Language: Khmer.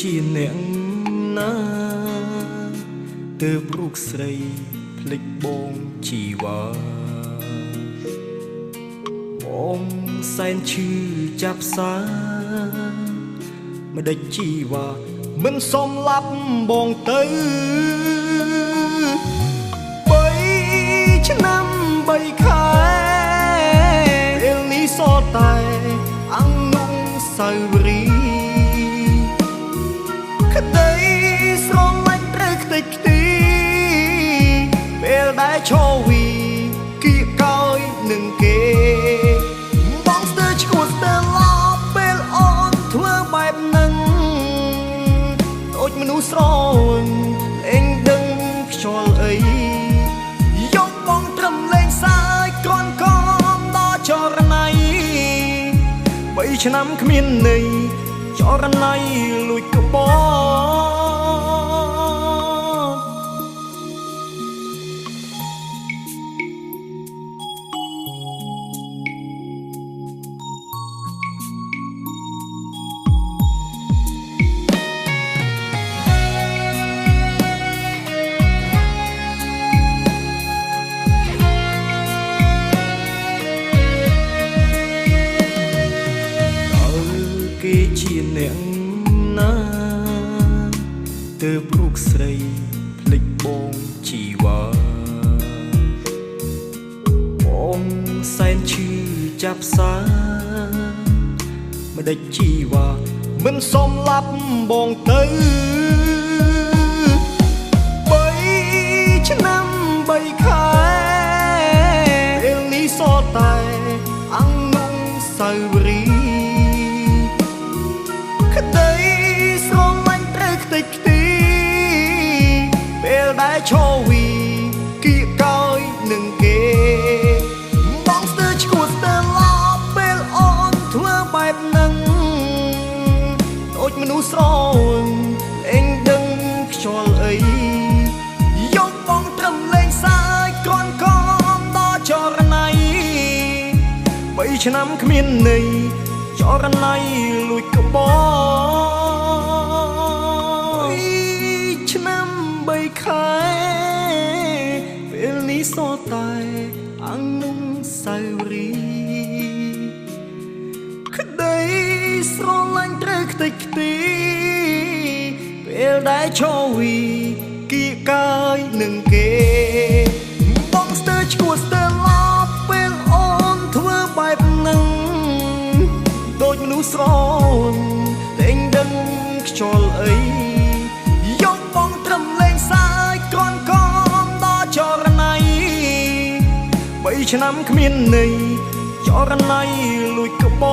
ជាអ្នកណាទើបរូបស្រីភ្លេចបងជីវ៉ាបងសែនឈឺចាប់សាម្ដេចជីវ៉ាមិនសមឡាប់បងទៅ3 ឆ្នាំ3 ខែពេលនេះសតតែអង្គនុសាវរីក្តីស្រលាញ់ត្រូវខ្ទេចខ្ទីពេលដែលឈរវីគៀកកោយនឹងគេបងស្ទើរឈួតស្ទើរឡប់ពេលអូនធ្វើបែបនឹងដូចមនុស្សស្រវិញអេងដឹងខ្យល់អីយកបងត្រឹមលេងសើចគ្រាន់ក៏ដល់ចរណៃ3 ឆ្នាំគ្មានន័យចរណៃលួចកបជាអ្នកណាទើបរូបស្រីភ្លេចបងជីវ៉ាបងសែនឈឺចាប់សាម្ដេចជីវ៉ាមិនសមឡាប់បងទៅ3 ឆ្នាំ3 ខែពេលនេះសតតែអង្គនុសាវរីក្តីស្រលាញ់ត្រូវខ្ទេចខ្ទីពេលដែលឈរវីគៀកកោយនឹងគេបងស្ទើរឈួតស្ទើរឡប់ពេលអូនធ្វើបែបនឹងដូចមនុស្សស្រវិញអេងដឹងខ្យល់អីយកបងត្រឹមលេងសើចគ្រាន់ក៏ដល់ចរណៃ3 ឆ្នាំគ្មានន័យចរណៃលួចកប3 ឆ្នាំ3 ខែពេលនេះសតតែអង្គនុសាវរីក្តីស្រលាញ់ត្រូវខ្ទេចខ្ទីពេលដែលឈរវីគៀកកាយនឹងគេបងស្ទើរឈួតស្ទើរឡប់ពេលអូនធ្វើបែបនឹងដូចមនុស្សស្រវិញតែងដឹងខ្យល់អីយកបងត្រឹមលេងសើចគ្រាន់ក៏ដល់ចរណៃ3 ឆ្នាំគ្មានន័យចរណៃលួចកប